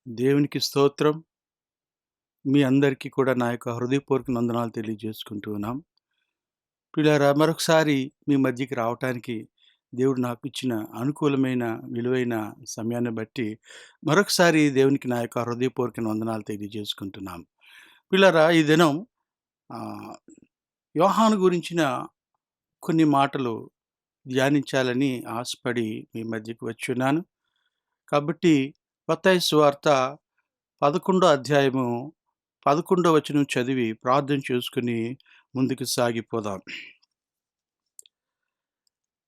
దేవునికి స్తోత్రం. మీ అందరికీ కూడా నా యొక్క హృదయపూర్వక వందనాలు తెలియజేసుకుంటూ ఉన్నాం. ప్రియులారా, మరొకసారి మీ మధ్యకి రావటానికి దేవుడు నాకు ఇచ్చిన అనుకూలమైన, విలువైన సమయాన్ని బట్టి మరొకసారి దేవునికి నా యొక్క హృదయపూర్వక వందనాలు తెలియజేసుకుంటున్నాం. ప్రియులారా, ఈ దినం ఆహ్, యోహాను గురించిన కొన్ని మాటలు ధ్యానించాలని ఆశపడి మీ మధ్యకి వచ్చున్నాను. కాబట్టి మత్తయి సువార్త 11 అధ్యాయము 11 వచనం చదివి ప్రార్థన చేసుకుని ముందుకు సాగిపోదాం.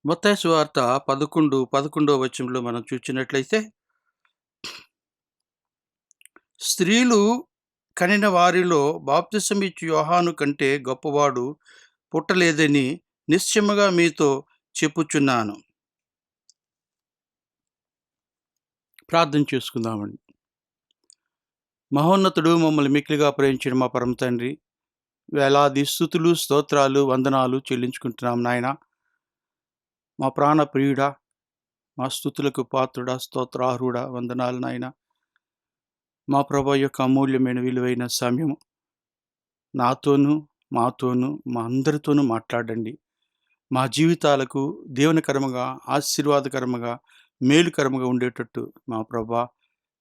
మత్తయి సువార్త 11 వచనంలో మనం చూచినట్లయితే, స్త్రీలు కనిన వారిలో బాప్తిసమిచ్చు యోహాను కంటే గొప్పవాడు పుట్టలేదని నిశ్చయముగా మీతో చెప్పుచున్నాను. ప్రార్థన చేసుకుందామండి. మహోన్నతుడు, మమ్మల్ని మిక్కిలిగా ప్రేమించిన మా పరమ తండ్రి, వేలాది స్తుతులు, స్తోత్రాలు, వందనాలు చెల్లించుకుంటున్నాం నాయన. మా ప్రాణ ప్రియుడా, మా స్తుతులకు పాత్రుడా, స్తోత్రార్హుడా, వందనాలు నాయన. మా ప్రభు యొక్క అమూల్యమైన విలువైన సమయము నాతోనూ, మాతోనూ, మా అందరితోనూ మాట్లాడండి. మా జీవితాలకు దీవెనకరముగా, ఆశీర్వాదకరముగా, మేలుకరముగా ఉండేటట్టు మా ప్రభా,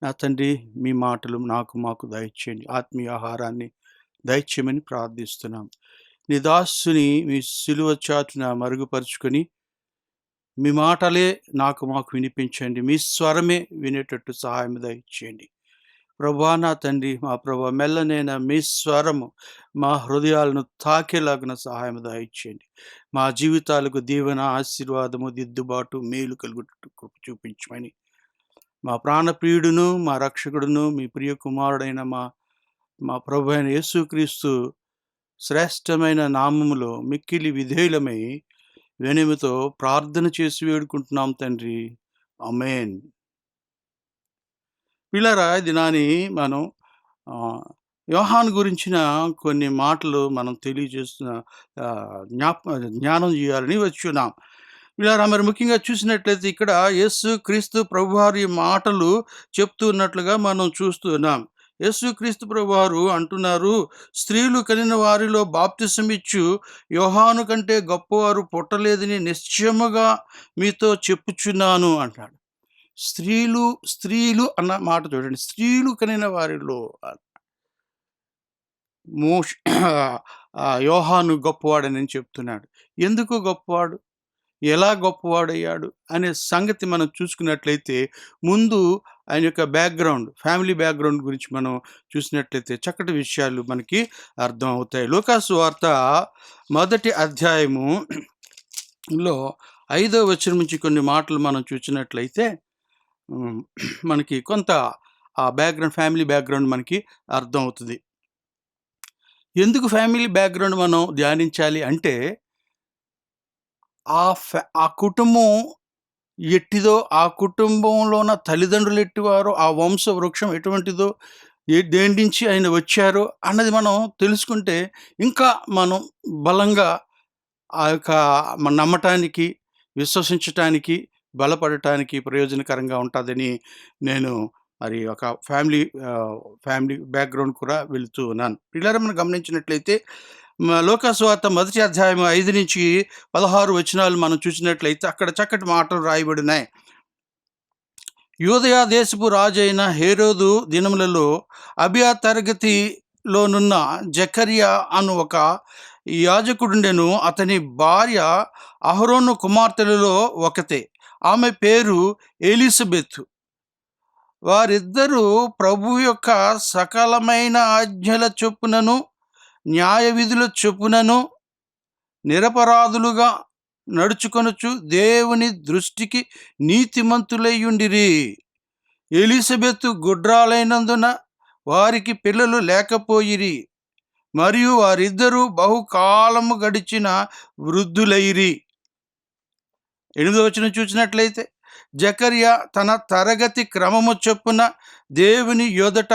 నా తండ్రి, మీ మాటలు మాకు దయచేయండి. ఆత్మీయ ఆహారాన్ని దయచేయమని ప్రార్థిస్తున్నాం. నీ దాసుని మీ సిలువ చాటున మరుగుపరుచుకొని మీ మాటలే మాకు వినిపించండి. మీ స్వరమే వినేటట్టు సహాయం దయచేయండి. ప్రభా, నా తండ్రి, మా ప్రభా, మెల్లనైన మీ స్వరము మా హృదయాలను తాకేలాగున సహాయం దయచేయండి. మా జీవితాలకు దీవెన, ఆశీర్వాదము, దిద్దుబాటు, మేలు కలుగుటట్టు కృప చూపించమని మా ప్రాణప్రియుడును, మా రక్షకుడును, మీ ప్రియ కుమారుడైన మా ప్రభు అయిన యేసుక్రీస్తు శ్రేష్టమైన నామములో మిక్కిలి విధేయులమై వినయముతో ప్రార్థన చేసి వేడుకుంటున్నాం తండ్రి. ఆమేన్. పిల్లరా, దినాని మనం యోహాను గురించిన కొన్ని మాటలు మనం తెలియజేస్తున్న జ్ఞానం చేయాలని వచ్చున్నాం. పిల్లరా, మరి ముఖ్యంగా చూసినట్లయితే ఇక్కడ యేసు క్రీస్తు ప్రభువారి మాటలు చెప్తూ ఉన్నట్లుగా మనం చూస్తున్నాం. యేసుక్రీస్తు ప్రభువారు అంటున్నారు, స్త్రీలు కనిన వారిలో బాప్తిసమిచ్చు యోహాను కంటే గొప్పవారు పుట్టలేదని నిశ్చయముగా మీతో చెప్పుచున్నాను అంటాడు. స్త్రీలు అన్న మాట చూడండి. స్త్రీలు కనిన వారిలో యోహాను గొప్పవాడని చెప్తున్నాడు. ఎందుకు గొప్పవాడు, ఎలా గొప్పవాడయ్యాడు అనే సంగతి మనం చూసుకున్నట్లయితే, ముందు ఆయన యొక్క ఫ్యామిలీ బ్యాక్గ్రౌండ్ గురించి మనం చూసినట్లయితే చక్కటి విషయాలు మనకి అర్థం అవుతాయి. లూకాసు వార్త 1 అధ్యాయములో 5వ వచనం నుంచి కొన్ని మాటలు మనం చూసినట్లయితే మనకి కొంత ఆ ఫ్యామిలీ బ్యాక్గ్రౌండ్ మనకి అర్థం అవుతుంది. ఎందుకు ఫ్యామిలీ బ్యాక్గ్రౌండ్ మనం ధ్యానించాలి అంటే, ఆ కుటుంబం ఎట్టిదో, ఆ కుటుంబంలో ఉన్న తల్లిదండ్రులు ఎట్టివారో, ఆ వంశ వృక్షం ఎటువంటిదో, దేని నుంచి ఆయన వచ్చారో అన్నది మనం తెలుసుకుంటే ఇంకా మనం బలంగా ఆ యొక్క నమ్మటానికి, విశ్వసించటానికి, బలపడటానికి ప్రయోజనకరంగా ఉంటుందని నేను మరి ఒక ఫ్యామిలీ బ్యాక్గ్రౌండ్ కూడా వెళుతూ ఉన్నాను. పిల్లలు మనం గమనించినట్లయితే లూకాసు వార్త 1 అధ్యాయం 5 నుంచి 16 వచనాలు మనం చూసినట్లయితే అక్కడ చక్కటి మాటలు రాయబడినాయి. యూదయ దేశపు రాజైన హేరోదు దినములలో అబియా తరగతిలోనున్న జకర్యా అను ఒక యాజకుడుండెను. అతని భార్య అహరోను కుమార్తెలలో ఒకతే. ఆమె పేరు ఎలిజబెత్. వారిద్దరూ ప్రభు యొక్క సకలమైన ఆజ్ఞల చొప్పునను, న్యాయ విధుల చొప్పునను నిరపరాధులుగా నడుచుకొనుచు దేవుని దృష్టికి నీతిమంతులయ్యుండిరి. ఎలిజబెత్ గుడ్రాలైనందున వారికి పిల్లలు లేకపోయిరి, మరియు వారిద్దరూ బహుకాలము గడిచిన వృద్ధులైరి. 8వ వచనం చూసినట్లయితే, జకర్యా తన తరగతి క్రమము చొప్పున దేవుని యొదట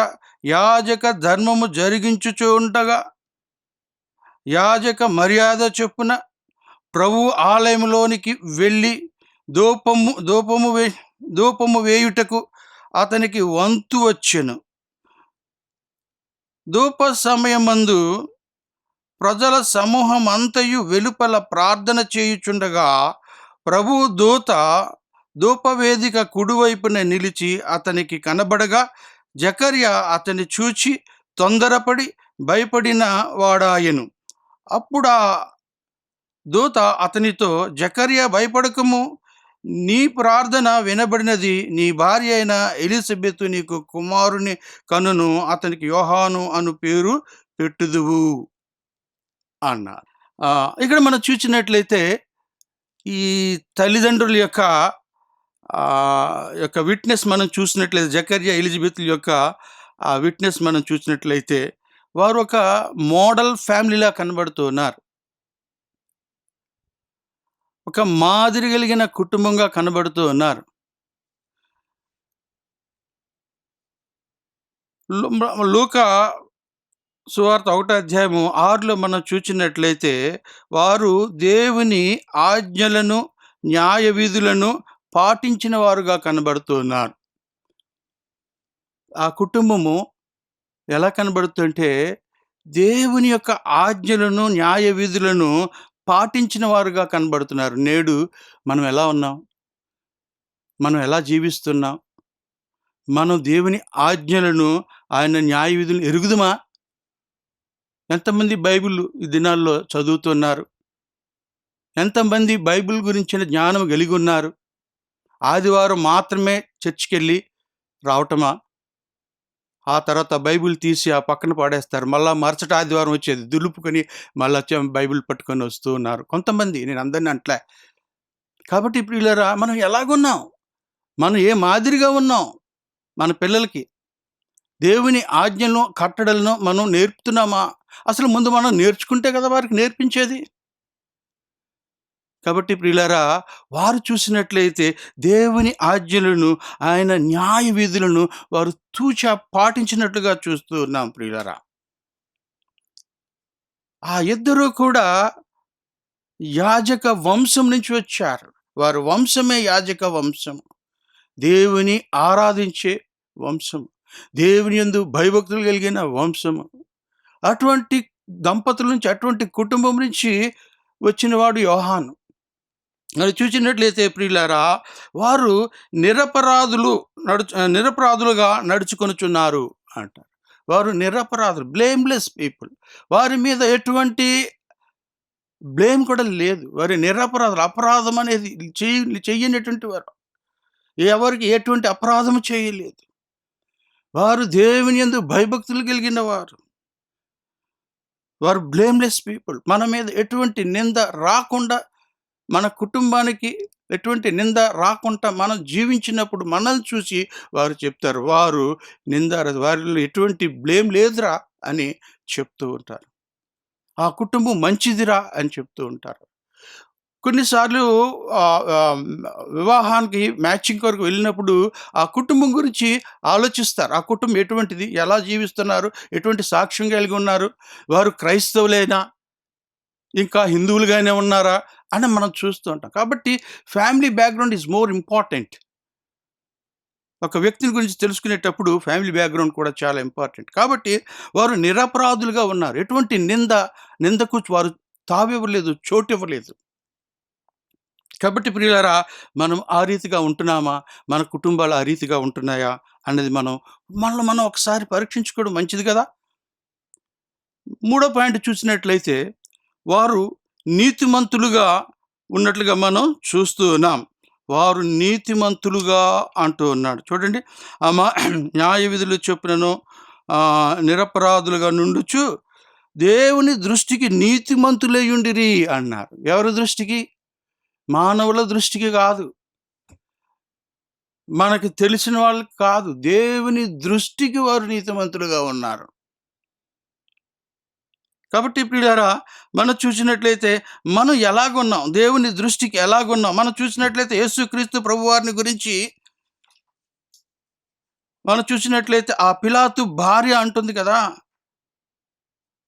యాజక ధర్మము జరిగించుచుండగా, యాజక మర్యాద చొప్పున ప్రభు ఆలయంలోనికి వెళ్ళి ధూపము వేయుటకు అతనికి వంతు వచ్చెను. ధూప సమయమందు ప్రజల సమూహమంతయు వెలుపల ప్రార్థన చేయుచుండగా ప్రభువు దూత ధూపవేదిక కుడివైపున నిలిచి అతనికి కనబడగా జకర్య అతని చూచి తొందరపడి భయపడిన వాడాయెను. అప్పుడు ఆ దూత అతనితో, జకర్య భయపడకము, నీ ప్రార్థన వినబడినది. నీ భార్య అయిన ఎలిజబెతు నీకు కుమారుని కనును. అతనికి యోహాను అను పేరు పెట్టుదువు అన్నారు. ఇక్కడ మనం చూసినట్లయితే ఈ తల్లిదండ్రుల యొక్క యొక్క విట్నెస్ మనం చూసినట్లయితే, జకర్య ఎలిజబెత్ యొక్క ఆ విట్నెస్ మనం చూసినట్లయితే వారు ఒక మోడల్ ఫ్యామిలీలా కనబడుతూ ఉన్నారు. ఒక మాదిరి కలిగిన కుటుంబంగా కనబడుతూ ఉన్నారు. లూకా సువార్త 1వ అధ్యాయము 6లో మనం చూచినట్లయితే వారు దేవుని ఆజ్ఞలను న్యాయ విధులను పాటించిన వారుగా కనబడుతున్నారు. ఆ కుటుంబము ఎలా కనబడుతుంటే దేవుని యొక్క ఆజ్ఞలను న్యాయ విధులను పాటించిన వారుగా కనబడుతున్నారు. నేడు మనం ఎలా ఉన్నాం? మనం ఎలా జీవిస్తున్నాం? మనం దేవుని ఆజ్ఞలను, ఆయన న్యాయ విధులను ఎరుగుదుమా? ఎంతమంది బైబిల్ ఈ దినాల్లో చదువుతున్నారు? ఎంతమంది బైబిల్ గురించిన జ్ఞానం కలిగి ఉన్నారు? ఆదివారం మాత్రమే చర్చికెళ్ళి రావటమా? ఆ తర్వాత బైబిల్ తీసి ఆ పక్కన పాడేస్తారు. మళ్ళా మరుసటి ఆదివారం వచ్చేది దులుపుకొని మళ్ళా బైబిల్ పట్టుకొని వస్తూ ఉన్నారు కొంతమంది. నేను అందరిని అంటలే. కాబట్టి ప్రియులారా, మనం ఎలాగున్నాం? మనం ఏ మాదిరిగా ఉన్నాం? మన పిల్లలకి దేవుని ఆజ్ఞలను, కట్టడలను మనం నేర్పుతున్నామా? అసలు ముందు మనం నేర్చుకుంటే కదా వారికి నేర్పించేది. కాబట్టి ప్రియులారా, వారు చూసినట్లయితే దేవుని ఆజ్ఞలను, ఆయన న్యాయ విధులను వారు తూచా పాటించినట్లుగా చూస్తూ ఉన్నాం ప్రియులారా. ఆ ఇద్దరూ కూడా యాజక వంశం నుంచి వచ్చారు. వారి వంశమే యాజక వంశం. దేవుని ఆరాధించే వంశం, దేవుని యందు భయభక్తులు కలిగిన వంశము. అటువంటి దంపతుల నుంచి, అటువంటి కుటుంబం నుంచి వచ్చినవాడు యోహాను. మరి చూసినట్లయితే ప్రియులారా, వారు నిరపరాధులుగా నడుచుకొనుచున్నారు అంటారు. వారు నిరపరాధులు, బ్లేమ్లెస్ పీపుల్. వారి మీద ఎటువంటి బ్లేమ్ కూడా లేదు. వారి నిరపరాధులు. అపరాధం అనేది చెయ్యనటువంటి వారు. ఎవరికి ఎటువంటి అపరాధము చేయలేదు. వారు దేవుని యందు భయభక్తులు కలిగిన వారు. వారు బ్లేమ్లెస్ పీపుల్. మన మీద ఎటువంటి నింద రాకుండా, మన కుటుంబానికి ఎటువంటి నింద రాకుండా మనం జీవించినప్పుడు మనల్ని చూసి వారు చెప్తారు, వారు వారిలో ఎటువంటి బ్లేమ్ లేదురా అని చెప్తూ ఉంటారు. ఆ కుటుంబం మంచిదిరా అని చెప్తూ ఉంటారు. కొన్నిసార్లు వివాహానికి మ్యాచింగ్ కొరకు వెళ్ళినప్పుడు ఆ కుటుంబం గురించి ఆలోచిస్తారు. ఆ కుటుంబం ఎటువంటిది? ఎలా జీవిస్తున్నారు? ఎటువంటి సాక్ష్యం కలిగి ఉన్నారు? వారు క్రైస్తవులేనా? ఇంకా హిందువులుగానే ఉన్నారా? అని మనం చూస్తూ ఉంటాం. కాబట్టి family background is more important. ఒక వ్యక్తిని గురించి తెలుసుకునేటప్పుడు ఫ్యామిలీ బ్యాక్‌గ్రౌండ్ కూడా చాలా ఇంపార్టెంట్. కాబట్టి వారు నిరపరాధులుగా ఉన్నారు. ఎటువంటి నిందకు వారు తావివ్వలేదు, చోటివ్వలేదు. కాబట్టి ప్రియులారా, మనం ఆ రీతిగా ఉంటున్నామా? మన కుటుంబాలు ఆ రీతిగా ఉంటున్నాయా? అన్నది మనల్ని మనం ఒకసారి పరీక్షించుకోవడం మంచిది కదా! మూడో పాయింట్ చూసినట్లయితే వారు నీతిమంతులుగా ఉన్నట్లుగా మనం చూస్తూ ఉన్నాం. వారు నీతిమంతులుగా అంటూ ఉన్నాడు. చూడండి, న్యాయ విధులు చొప్పునను నిరపరాధులుగా నుండుచు దేవుని దృష్టికి నీతిమంతులయ్యుండిరి అన్నారు. ఎవరి దృష్టికి? మానవుల దృష్టికి కాదు, మనకి తెలిసిన వాళ్ళకి కాదు, దేవుని దృష్టికి వారు నీతిమంతులుగా ఉన్నారు. కాబట్టి ప్రియులారా, మనం చూసినట్లయితే మనం ఎలాగున్నాం? దేవుని దృష్టికి ఎలాగున్నాం? మనం చూసినట్లయితే యేసుక్రీస్తు ప్రభువారిని గురించి మనం చూసినట్లయితే ఆ పిలాతు భార్య అంటుంది కదా,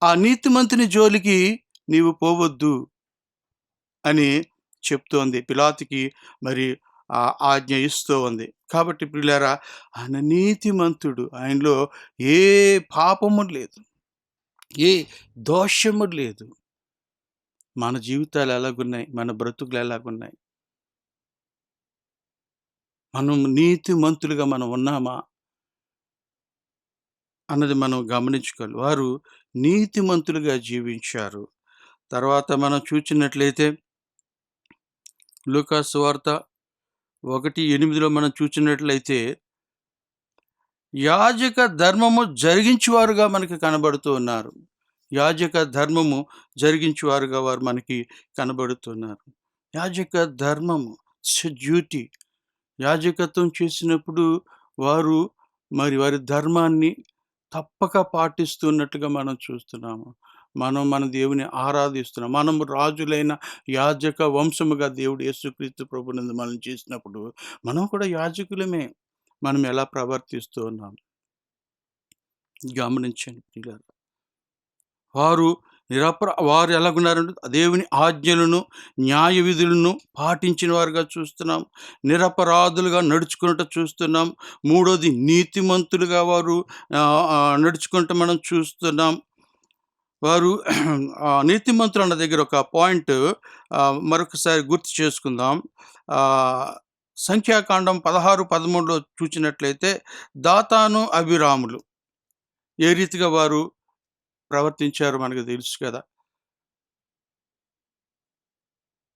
ఆ నీతిమంతుని జోలికి నీవు పోవద్దు అని చెప్తోంది. పిలాతుకి మరి ఆజ్ఞ ఇస్తూ ఉంది. కాబట్టి ప్రియులారా, ఆయన నీతిమంతుడు. ఆయనలో ఏ పాపము లేదు. ఏ దోషము లేదు. మన జీవితాలు ఎలాగున్నాయి? మన బ్రతుకులు ఎలాగున్నాయి? మనం నీతిమంతులుగా మనం ఉన్నామా? అన్నది మనం గమనించుకోవాలి. వారు నీతిమంతులుగా జీవించారు. తర్వాత మనం చూచినట్లయితే లూకా సువార్త 1:8లో మనం చూచినట్లయితే యాజక ధర్మము జరిగించువారుగా మనకి కనబడుతూ ఉన్నారు. యాజక ధర్మము జరిగించువారుగా వారు మనకి కనబడుతున్నారు. యాజక ధర్మము ఇట్స్ ఎ డ్యూటీ. యాజకత్వం చేసినప్పుడు వారు మరి వారి ధర్మాన్ని తప్పక పాటిస్తున్నట్టుగా మనం చూస్తున్నాము. మనం మన దేవుని ఆరాధిస్తున్నాం. మనము రాజులైన యాజక వంశముగా దేవుడు యేసుక్రీస్తు ప్రభువునందు మనల్ని చేసినప్పుడు మనం కూడా యాజకులమే. మనం ఎలా ప్రవర్తిస్తూ ఉన్నాం గమనించండి ప్రియులారా. వారు వారు ఎలాగున్నారంటే దేవుని ఆజ్ఞలను, న్యాయ విధులను పాటించిన వారుగా చూస్తున్నాం. నిరపరాధులుగా నడుచుకున్నట్టు చూస్తున్నాం. మూడోది నీతిమంతులుగా వారు నడుచుకుంటూ మనం చూస్తున్నాం. వారు నీతిమంతులు అన్న దగ్గర ఒక పాయింట్ మరొకసారి గుర్తు చేసుకుందాం. సంఖ్యాకాండం 16:13లో చూచినట్లయితే దాతాను, అబీరాములు ఏ రీతిగా వారు ప్రవర్తించారో మనకు తెలుసు కదా.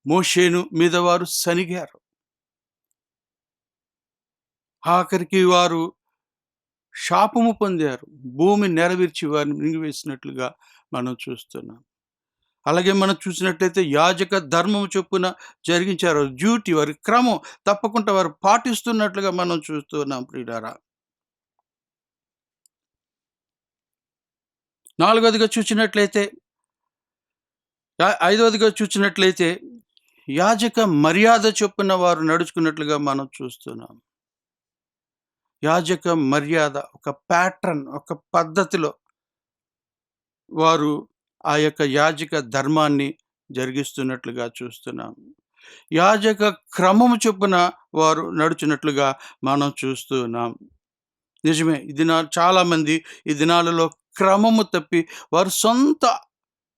మోషేను మీద వారు సనిగారు. ఆఖరికి వారు శాపము పొందారు. భూమి నెరవేర్చి వారిని మింగివేసినట్లుగా మనం చూస్తున్నాం. అలాగే మనం చూసినట్లయితే యాజక ధర్మము చొప్పున జరిగించారు. డ్యూటీ వారి క్రమం తప్పకుండా వారు పాటిస్తున్నట్లుగా మనం చూస్తున్నాం ప్రియులారా. నాలుగవదిగా చూసినట్లయితే ఐదవదిగా చూసినట్లయితే యాజక మర్యాద చొప్పున వారు నడుచుకున్నట్లుగా మనం చూస్తున్నాం. యాజక మర్యాద ఒక ప్యాటర్న్, ఒక పద్ధతిలో వారు ఆ యొక్క యాజక ధర్మాన్ని జరిగిస్తున్నట్లుగా చూస్తున్నాం. యాజక క్రమము చొప్పున వారు నడుచున్నట్లుగా మనం చూస్తూ ఉన్నాం. నిజమే, ఈ దినాలు చాలామంది ఈ దినాలలో క్రమము తప్పి వారు సొంత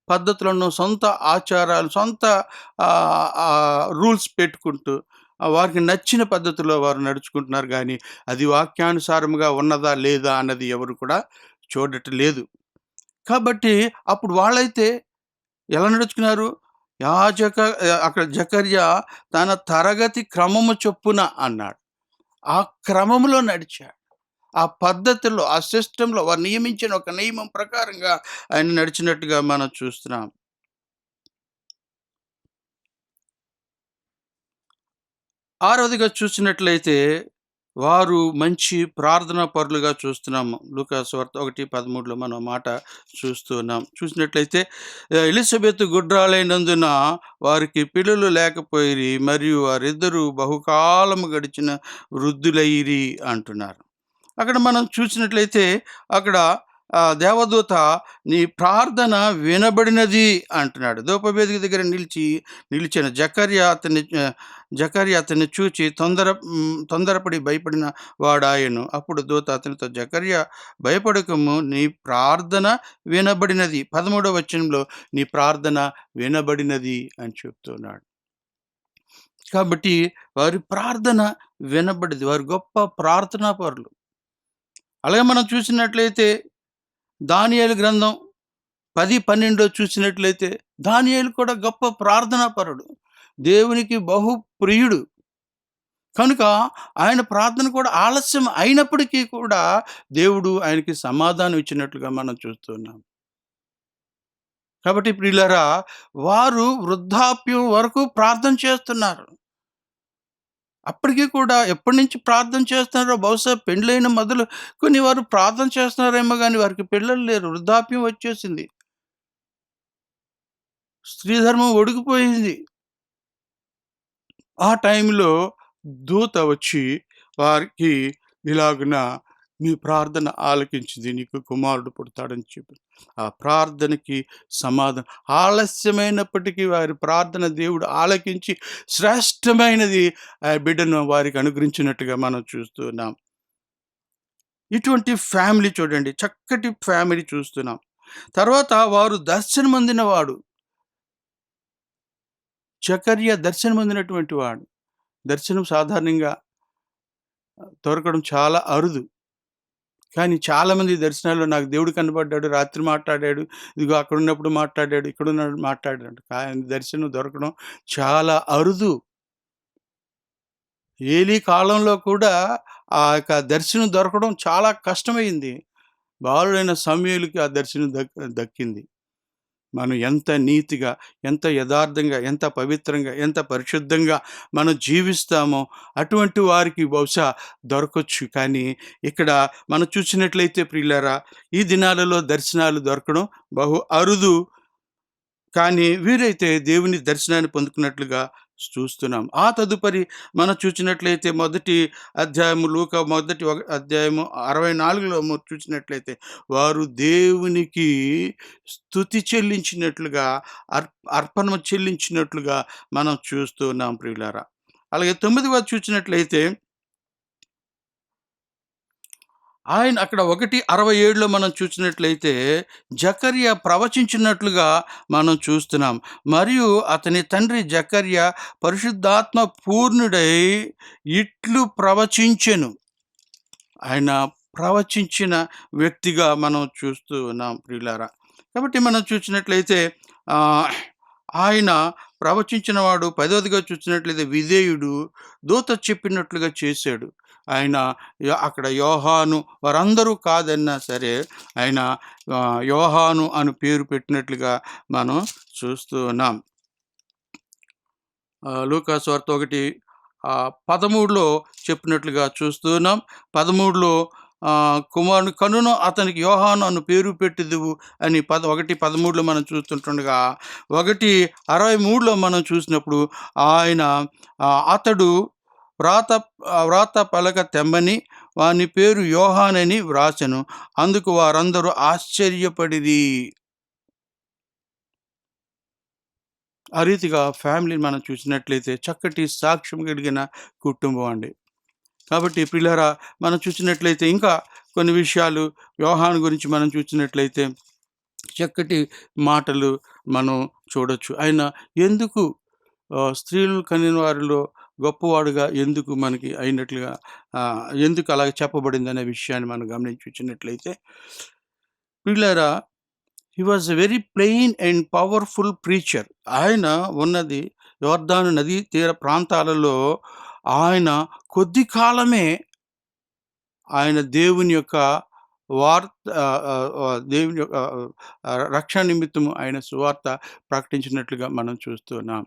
పద్ధతులను, సొంత ఆచారాలు, సొంత రూల్స్ పెట్టుకుంటూ వారికి నచ్చిన పద్ధతిలో వారు నడుచుకుంటున్నారు గానీ, అది వాక్యానుసారముగా ఉన్నదా లేదా అన్నది ఎవరు కూడా చూడటం లేదు. కాబట్టి అప్పుడు వాళ్ళైతే ఎలా నడుచుకున్నారు? అక్కడ జకర్యా తన తరగతి క్రమము చొప్పున అన్నాడు. ఆ క్రమములో నడిచాడు. ఆ పద్ధతిలో, ఆ సిస్టమ్‌లో వారు నియమించిన ఒక నియమం ప్రకారంగా ఆయన నడిచినట్టుగా మనం చూస్తున్నాం. ఆరవదిగా చూసినట్లయితే వారు మంచి ప్రార్థనా పరులుగా చూస్తున్నాము. లూకా సువార్త 1:13లో మనం మాట చూస్తూ ఉన్నాం. చూసినట్లయితే ఎలిజబెత్ గుడ్రాలైనందున వారికి పిల్లలు లేకపోయిరి, మరియు వారిద్దరూ బహుకాలము గడిచిన వృద్ధులైరి అంటున్నారు. అక్కడ మనం చూసినట్లయితే అక్కడ దేవదూత నీ ప్రార్థన వినబడినది అంటున్నాడు. ధూపవేదిక దగ్గర నిలిచిన జకర్యా అతన్ని చూచి తొందరపడి భయపడిన వాడాయను. అప్పుడు దూత అతనితో, జకర్యా భయపడకము, నీ ప్రార్థన వినబడినది. 13వ వచనంలో నీ ప్రార్థన వినబడినది అని చెప్తున్నాడు. కాబట్టి వారి ప్రార్థన వినబడింది. వారు గొప్ప ప్రార్థనా పరులు. అలాగే మనం చూసినట్లయితే దానియేలు గ్రంథం 10:12లో చూసినట్లయితే దానియేలు కూడా గొప్ప ప్రార్థనా పరుడు. దేవునికి బహు ప్రియుడు. కనుక ఆయన ప్రార్థన కూడా ఆలస్యం అయినప్పటికీ కూడా దేవుడు ఆయనకి సమాధానం ఇచ్చినట్లుగా మనం చూస్తున్నాం. కాబట్టి ప్రియులారా, వారు వృద్ధాప్యం వరకు ప్రార్థన చేస్తున్నారు. అప్పటికి కూడా ఎప్పటినుంచి ప్రార్థన చేస్తున్నారో, బహుశా పెండ్లైన మొదలుకొని వారు ప్రార్థన చేస్తున్నారేమో గానీ వారికి పిల్లలు లేరు. వృద్ధాప్యం వచ్చేసింది. స్త్రీ ధర్మం ఒడిగిపోయింది. ఆ టైంలో దూత వచ్చి వారికి ఇలాగున మీ ప్రార్థన ఆలకించింది, నీకు కుమారుడు పుడతాడని చెప్పి ఆ ప్రార్థనకి సమాధానం ఆలస్యమైనప్పటికీ వారి ప్రార్థన దేవుడు ఆలకించి శ్రేష్టమైనది ఆ బిడ్డను వారికి అనుగ్రహించినట్టుగా మనం చూస్తున్నాం. ఇటువంటి ఫ్యామిలీ చూడండి, చక్కటి ఫ్యామిలీ చూస్తున్నాం. తర్వాత వారు దర్శనమొందిన వాడు జకర్యా దర్శనమొందినటువంటి వాడు. దర్శనం సాధారణంగా దొరకడం చాలా అరుదు. కానీ చాలామంది దర్శనాల్లో నాకు దేవుడు కనపడ్డాడు, రాత్రి మాట్లాడాడు, ఇదిగో అక్కడున్నప్పుడు మాట్లాడాడు, ఇక్కడున్నప్పుడు మాట్లాడాడు. కానీ దర్శనం దొరకడం చాలా అరుదు. ఏలీ కాలంలో కూడా ఆ యొక్క దర్శనం దొరకడం చాలా కష్టమైంది. బాలుడైన సమూయేలుకి ఆ దర్శనం దక్కింది. మనం ఎంత నీతిగా, ఎంత యథార్థంగా, ఎంత పవిత్రంగా, ఎంత పరిశుద్ధంగా మనం జీవిస్తామో అటువంటి వారికి బహుశా దొరకొచ్చు. కానీ ఇక్కడ మనం చూసినట్లయితే ప్రియులారా, ఈ దినాలలో దర్శనాలు దొరకడం బహు అరుదు. కానీ వీరైతే దేవుని దర్శనాన్ని పొందుకున్నట్లుగా చూస్తున్నాం. ఆ తదుపరి మనం చూసినట్లయితే మొదటి అధ్యాయము లూకా మొదటి అధ్యాయము 64లో చూసినట్లయితే వారు దేవునికి స్తుతి చెల్లించినట్లుగా అర్పణ చెల్లించినట్లుగా మనం చూస్తున్నాం ప్రియులారా. అలాగే 9వ చూసినట్లయితే ఆయన అక్కడ 1:67లో మనం చూసినట్లయితే జకర్యా ప్రవచించినట్లుగా మనం చూస్తున్నాం. మరియు అతని తండ్రి జకర్యా పరిశుద్ధాత్మ పూర్ణుడై ఇట్లు ప్రవచించెను. ఆయన ప్రవచించిన వ్యక్తిగా మనం చూస్తూ ఉన్నాం ప్రియులారా. కాబట్టి మనం చూసినట్లయితే ఆయన ప్రవచించిన వాడు 10వదిగా చూసినట్లయితే విధేయుడు, దూత చెప్పినట్లుగా చేశాడు. ఆయన అక్కడ యోహాను వారందరూ కాదన్నా సరే ఆయన యోహాను అని పేరు పెట్టినట్లుగా మనం చూస్తూ ఉన్నాం. లూకా సువార్త 1:13లో చెప్పినట్లుగా చూస్తూ ఉన్నాం. 13లో కుమారుని కనును అతనికి యోహాను అను పేరు పెట్టిదువు అని 1:13లో మనం చూస్తుంటుండగా 1:63లో మనం చూసినప్పుడు ఆయన అతడు వ్రాత పలక తెమ్మని వాని పేరు యోహానని వ్రాసెను. అందుకు వారందరూ ఆశ్చర్యపడిరి. ఆ రీతిగా ఫ్యామిలీని మనం చూసినట్లయితే చక్కటి సాక్ష్యం కలిగిన కుటుంబం అండి. కాబట్టి ప్రియులారా, మనం చూసినట్లయితే ఇంకా కొన్ని విషయాలు యోహాను గురించి మనం చూసినట్లయితే చక్కటి మాటలు మనం చూడొచ్చు. ఆయన ఎందుకు స్త్రీలు కనిన వారిలో గొప్పవాడుగా ఎందుకు మనకి అయినట్లుగా ఎందుకు అలాగ చెప్పబడింది అనే విషయాన్ని మనం గమనించి చూసినట్లయితే ప్రియులారా, he was a very plain and powerful preacher. ఆయన ఉన్నది యోర్దాను నదీ తీర ప్రాంతాలలో. ఆయన కొద్ది కాలమే ఆయన దేవుని యొక్క దేవుని యొక్క రక్షణ నిమిత్తము ఆయన సువార్త ప్రకటించినట్లుగా మనం చూస్తున్నాం.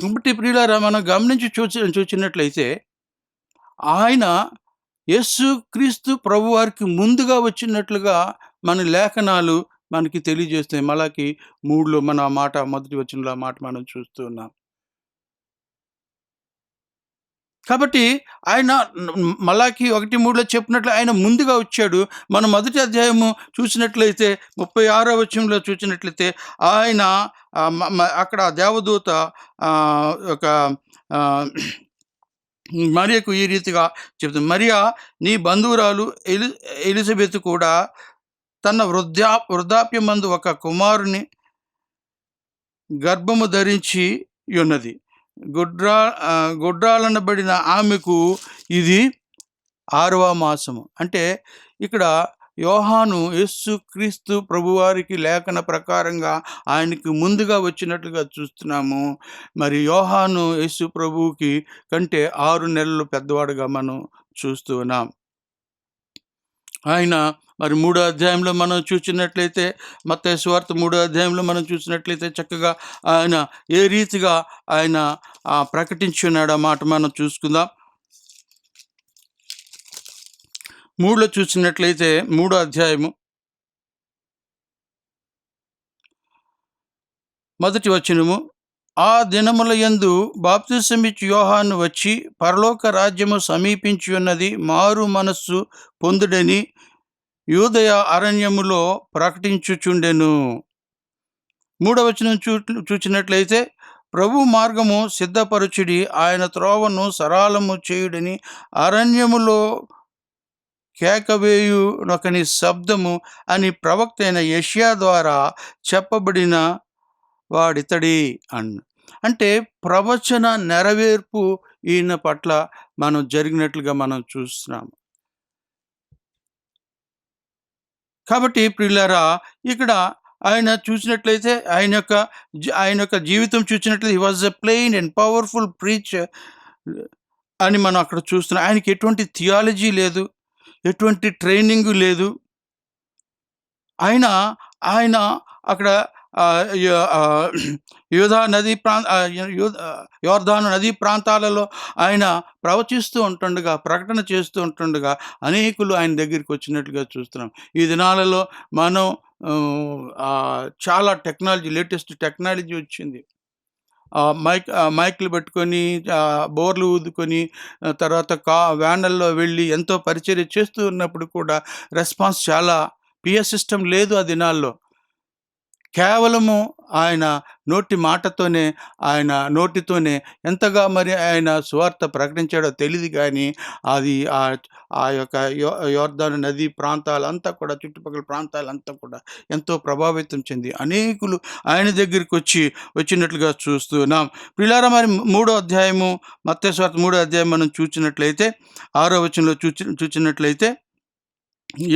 కాబట్టి ప్రియులారా, మనం గమనించి చూసినట్లయితే ఆయన యేసుక్రీస్తు ప్రభువారికి ముందుగా వచ్చినట్లుగా మన లేఖనాలు మనకి తెలియజేస్తాయి. మలాకి 3లో మన మాట మొదటి వచనంలో మాట మనం చూస్తూ ఉన్నాం. కాబట్టి ఆయన మలాకి 1:3లో చెప్పినట్లు ఆయన ముందుగా వచ్చాడు. మనం మొదటి అధ్యాయము చూసినట్లయితే 36వ వచనంలో చూసినట్లయితే ఆయన అక్కడ దేవదూత ఒక మరియకు ఈ రీతిగా చెప్తుంది, మరియా నీ బంధువురాలు ఎలిజబెత్ కూడా తన వృద్ధాప్యమందు ఒక కుమారుని గర్భము ధరించి ఉన్నది. గుడ్రాలనబడిన ఆమెకు ఇది 6వ మాసము. అంటే ఇక్కడ యోహాను యేసుక్రీస్తు ప్రభువారికి లేఖన ప్రకారంగా ఆయనకి ముందుగా వచ్చినట్లుగా చూస్తున్నాము. మరి యోహాను యేసు ప్రభువుకి కంటే 6 నెలలు పెద్దవాడుగా మనం చూస్తూ ఉన్నాం. ఆయన మరి 3వ అధ్యాయంలో మనం చూసినట్లయితే మత్తయి సువార్త 3వ అధ్యాయంలో మనం చూసినట్లయితే చక్కగా ఆయన ఏ రీతిగా ఆయన ప్రకటించున్నాడు ఆ మాట మనం చూసుకుందాం. 3లో చూసినట్లయితే 3వ అధ్యాయము మొదటి వచనము ఆ దినముల యందు బాప్తిసమిచ్చు యోహాను వచ్చి, పరలోక రాజ్యము సమీపించి ఉన్నది, మారు మనస్సు పొందుడని యూదయ అరణ్యములో ప్రకటించుచుండెను. మూడవ వచనం చూచినట్లయితే, ప్రభు మార్గము సిద్ధపరచుడి, ఆయన త్రోవను సరాలము చేయుడని అరణ్యములో కేకవేయునొకని శబ్దము అని ప్రవక్త అయిన యెషయా ద్వారా చెప్పబడిన వాడితడే అంటే ప్రవచన నెరవేర్పు ఈయన పట్ల మనం జరిగినట్లుగా మనం చూస్తున్నాం. కాబట్టి ప్రియులారా, ఇక్కడ ఆయన చూసినట్లయితే ఆయన యొక్క జీవితం చూసినట్లయితే he was a plain and powerful preacher అని మనం అక్కడ చూస్తున్నాం. ఆయనకి ఎటువంటి థియాలజీ లేదు, ఎటువంటి ట్రైనింగ్ లేదు. ఆయన అక్కడ యోర్దాను నదీ ప్రాంతాలలో ఆయన ప్రవచిస్తూ ఉంటుండగా, ప్రకటన చేస్తూ ఉంటుండగా అనేకులు ఆయన దగ్గరికి వచ్చినట్లుగా చూస్తున్నాం. ఈ దినాలలో మనం చాలా లేటెస్ట్ టెక్నాలజీ వచ్చింది. మైక్లు పెట్టుకొని, బోర్లు ఊదుకొని, తర్వాత వ్యాన్లలో వెళ్ళి ఎంతో పరిచర్య చేస్తూ ఉన్నప్పుడు కూడా రెస్పాన్స్ చాలా పిఎస్ సిస్టమ్ లేదు ఆ దినాల్లో. కేవలము ఆయన నోటి మాటతోనే, ఆయన నోటితోనే ఎంతగా మరి ఆయన సువార్త ప్రకటించాడో తెలీదు కానీ, అది ఆ యొక్క యోర్దాను నదీ ప్రాంతాలంతా కూడా, చుట్టుపక్కల ప్రాంతాలంతా కూడా ఎంతో ప్రభావితం చెంది అనేకులు ఆయన దగ్గరికి వచ్చినట్లుగా చూస్తున్నాం. ప్రియులారా, మరి 3వ అధ్యాయము, మత్తయి సువార్త 3వ అధ్యాయం మనం చూచినట్లయితే 6వ వచనంలో చూచినట్లయితే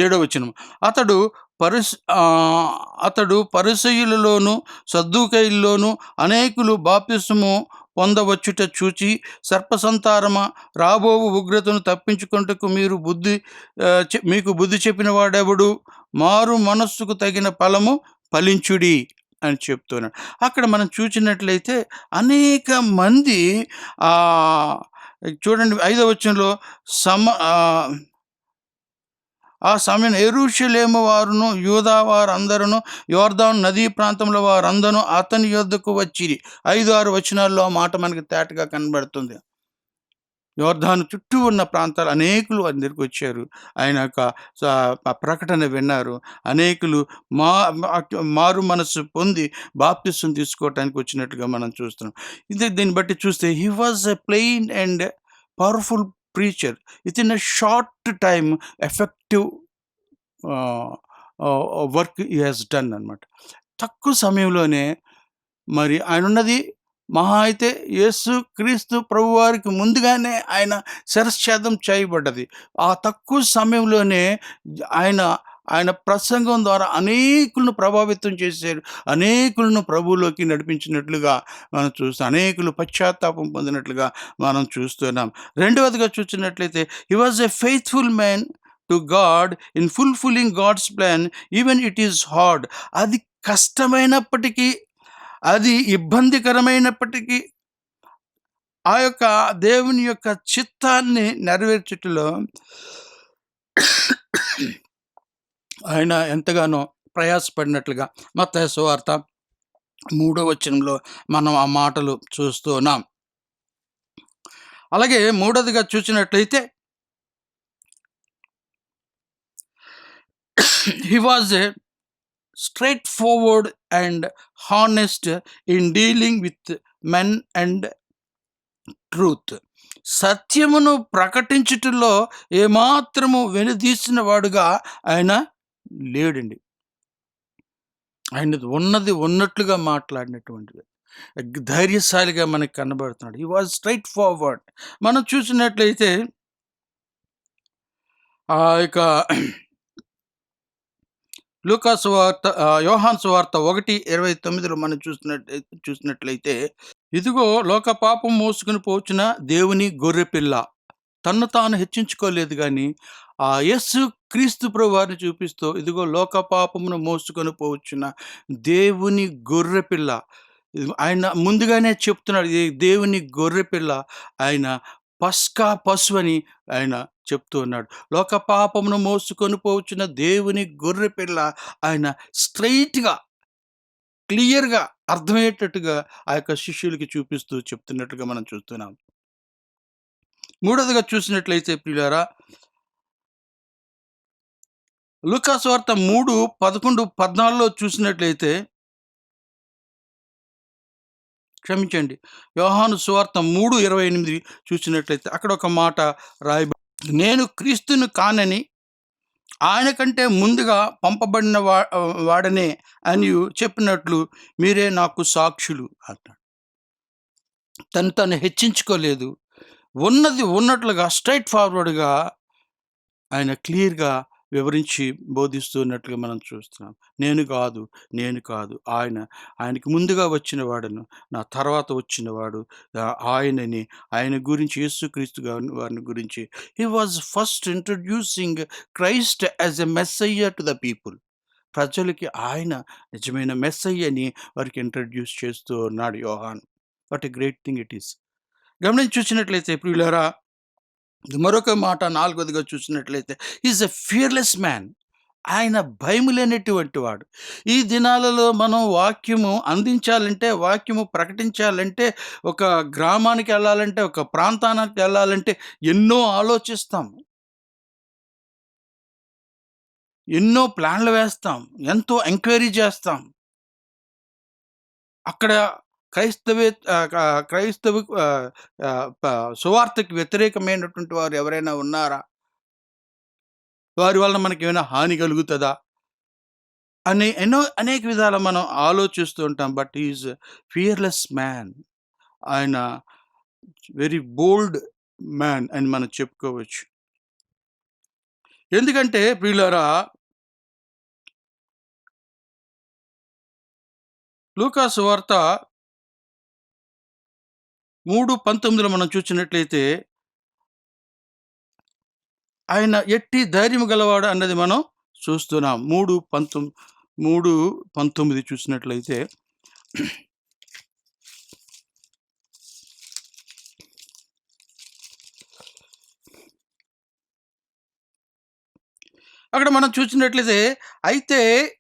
7వ వచనం, అతడు పరిసయ్యులలోను సద్దూకయ్యుల్లోను అనేకులు బాప్తిస్మము పొందవచ్చుట చూచి, సర్పసంతారమా, రాబోవు ఉగ్రతను తప్పించుకొనుటకు మీకు బుద్ధి చెప్పిన వాడెవడు? మారు మనస్సుకు తగిన ఫలము ఫలించుడి అని చెప్తున్నాడు. అక్కడ మనం చూసినట్లయితే అనేక మంది చూడండి 5వ వచనంలో ఆ సమయం యెరూషలేము వారును యూదా వారందరూ యోర్దాను నదీ ప్రాంతంలో వారందరూ అతని యొద్దకు వచ్చిరి. 5-6 వచనాల్లో ఆ మాట మనకి తేటగా కనబడుతుంది. యోర్దాను చుట్టూ ఉన్న ప్రాంతాలు అనేకులు ఆయన దగ్గరికి వచ్చారు. ఆయన యొక్క ప్రకటన విన్నారు. అనేకులు మారు మనస్సు పొంది బాప్తిసం తీసుకోవటానికి వచ్చినట్టుగా మనం చూస్తున్నాం. దీన్ని బట్టి చూస్తే he was a plain and powerful preacher with in a short time, effective work he has done అనమాట. తక్కువ సమయంలోనే మరి ఆయన ఉన్నది మహా అయితే యేసుక్రీస్తు ప్రభువారికి ముందుగానే ఆయన శిరశ్ఛేదం చేయబడ్డది. ఆ తక్కువ సమయంలోనే ఆయన ప్రసంగం ద్వారా అనేకులను ప్రభావితం చేశారు. అనేకులను ప్రభువులోకి నడిపించినట్లుగా మనం చూస్తాం. అనేకులు పశ్చాత్తాపం పొందినట్లుగా మనం చూస్తున్నాం. రెండవదిగా చూసినట్లయితే he was a faithful man to God in fulfilling God's plan even it is hard. అది కష్టమైనప్పటికీ, అది ఇబ్బందికరమైనప్పటికీ, ఆ యొక్క దేవుని యొక్క చిత్తాన్ని నెరవేర్చుటలో ఆయన ఎంతగానో ప్రయాసపడినట్లుగా మత్తయి సువార్త 3వ వచనంలో మనం ఆ మాటలు చూస్తున్నాం. అలాగే మూడవదిగా చూసినట్లయితే he was a straightforward and honest in dealing with men and truth. సత్యమును ప్రకటించుటలో ఏమాత్రము వెనుదీసిన వాడుగా ఆయన లేడండి. ఆయన ఉన్నట్లుగా మాట్లాడినటువంటిది ధైర్యశాలిగా మనకు కనబడుతున్నాడు. He was straight forward. మనం చూసినట్లయితే ఆ యొక్క లూకా సువార్త, యోహాను సువార్త 1:29లో మనం చూసినట్లయితే, ఇదిగో లోక పాపం మోసుకుని పోచున దేవుని గొర్రెపిల్ల, తన్ను తాను హెచ్చించుకోలేదు కానీ ఆ యేసు క్రీస్తు ప్రభువారిని చూపిస్తూ, ఇదిగో లోక పాపమును మోసుకొని పోవచ్చున దేవుని గొర్రెపిల్ల. ఆయన ముందుగానే చెప్తున్నాడు, ఇది దేవుని గొర్రెపిల్ల, ఆయన పస్కా పశువు అని ఆయన చెప్తూ ఉన్నాడు. లోక పాపమును మోసుకొని పోవచ్చున దేవుని గొర్రెపిల్ల ఆయన స్ట్రైట్గా క్లియర్‌గా అర్థమయ్యేటట్టుగా ఆ యొక్క శిష్యులకి చూపిస్తూ చెప్తున్నట్టుగా మనం చూస్తున్నాం. మూడోదిగా చూసినట్లయితే ప్రియులారా, లూకా సువార్త 3, 11, 14లో చూసినట్లయితే క్షమించండి. యోహాను సువార్త 3:28 చూసినట్లయితే అక్కడ ఒక మాట రాయబ నేను క్రీస్తుని కానని ఆయన కంటే ముందుగా పంపబడిన వాడనే అనియు చెప్పినట్లు మీరే నాకు సాక్షులు అంటాడు. తను హెచ్చించుకోలేదు. ఉన్నది ఉన్నట్లుగా స్ట్రెయిట్ ఫార్వర్డ్‌గా ఆయన క్లియర్‌గా వివరించి బోధిస్తున్నట్లుగా మనం చూస్తున్నాం. నేను కాదు. ఆయనకి ముందుగా వచ్చిన వాడను. నా తర్వాత వచ్చినవాడు ఆయనని. ఆయన గురించి యేసుక్రీస్తు వారిని గురించి he was first introducing Christ as a Messiah to the people. ప్రజలకి ఆయన నిజమైన మెస్సయ్యని వారికి ఇంట్రొడ్యూస్ చేస్తూ ఉన్నాడు యోహాను. What a great thing it is. గమనించి చూసినట్లయితే ప్రియులారా, మరొక మాట నాలుగోదిగా చూసినట్లయితే ఈజ్ ఎ ఫియర్‌లెస్ మ్యాన్. ఆయన భయము లేనటువంటి వాడు. ఈ దినాలలో మనం వాక్యము అందించాలంటే, వాక్యము ప్రకటించాలంటే, ఒక గ్రామానికి వెళ్ళాలంటే, ఒక ప్రాంతానికి వెళ్ళాలంటే ఎన్నో ఆలోచిస్తాం. ఎన్నో ప్లాన్లు వేస్తాం. ఎంతో ఎంక్వైరీ చేస్తాం. అక్కడ క్రైస్తవే క్రైస్తవ సువార్తకి వ్యతిరేకమైనటువంటి వారు ఎవరైనా ఉన్నారా? వారి వలన మనకేమైనా హాని కలుగుతదా? అని అనేక విధాల మనం ఆలోచిస్తూ ఉంటాం. But he is fearless man. ఆయన వెరీ బోల్డ్ మ్యాన్ అని మనం చెప్పుకోవచ్చు. ఎందుకంటే ప్రియులారా, లూకా సువార్త 3:19లో మనం చూసినట్లయితే ఆయన ఎట్టి ధైర్యము గలవాడు అన్నది మనం చూస్తున్నాం. 3:19 చూసినట్లయితే అక్కడ మనం చూసినట్లయితే అయితే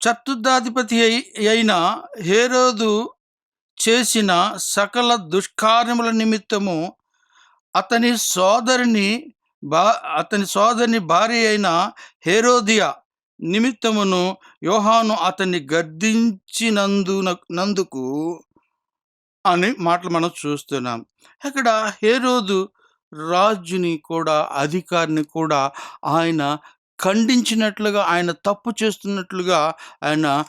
చతుర్థాధిపతి అయిన హేరోదు చేసిన సకల దుష్కార్యముల నిమిత్తము అతని సోదరిని అతని సోదరుని భార్య అయిన హేరోదియ నిమిత్తమును యోహాను అతన్ని నందుకు అని మాటలు మనం చూస్తున్నాం. అక్కడ హేరోదు రాజుని కూడా, అధికారిని కూడా ఆయన ఖండించినట్లుగా, ఆయన తప్పు చేస్తున్నట్లుగా ఆయన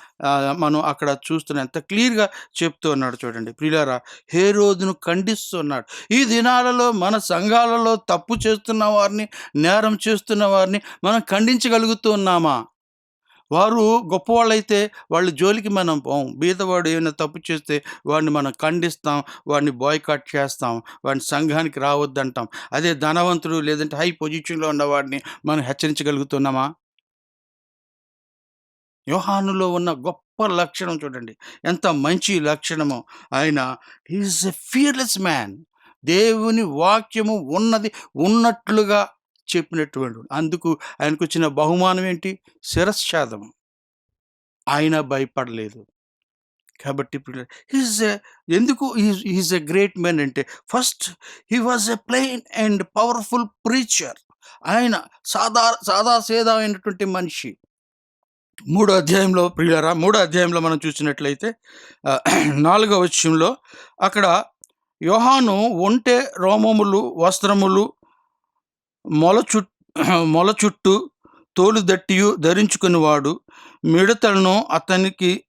మనం అక్కడ చూస్తున్నాం. ఎంత క్లియర్‌గా చెప్తూ ఉన్నాడు చూడండి. ప్రియులారా, హేరోదును ఖండిస్తున్నాడు. ఈ దినాలలో మన సంఘాలలో తప్పు చేస్తున్న వారిని, నేరం చేస్తున్న వారిని మనం ఖండించగలుగుతూ ఉన్నామా? వారు గొప్పవాళ్ళైతే వాళ్ళ జోలికి మనం పోం. బీదవాడు ఏమైనా తప్పు చేస్తే వాడిని మనం ఖండిస్తాం, వాడిని బాయ్‌కాట్ చేస్తాం, వాడిని సంఘానికి రావద్దంటాం. అదే ధనవంతుడు లేదంటే హై పొజిషన్‌లో ఉన్నవాడిని మనం హెచ్చరించగలుగుతున్నామా? యోహానులో ఉన్న గొప్ప లక్షణం చూడండి. ఎంత మంచి లక్షణమో. ఆయన he is a fearless man. దేవుని వాక్యము ఉన్నది ఉన్నట్లుగా చెప్పినటువంటి అందుకు ఆయనకొచ్చిన బహుమానం ఏంటి? శిరశ్ఛేదం. ఆయన భయపడలేదు. కాబట్టి ఇప్పుడు ఎందుకు ఈజ్ ఎ గ్రేట్ మ్యాన్ అంటే first he was a plain and powerful preacher. ఆయన సాదాసీదా అయినటువంటి మనిషి. మూడో అధ్యాయంలో ప్రియులారా, మూడో అధ్యాయంలో మనం చూసినట్లయితే 4వ వచనంలో అక్కడ యోహాను ఒంటె రోమములు వస్త్రములు మొల చుట్టూ తోలు దట్టియు ధరించుకునివాడు, మిడతలను అతనికి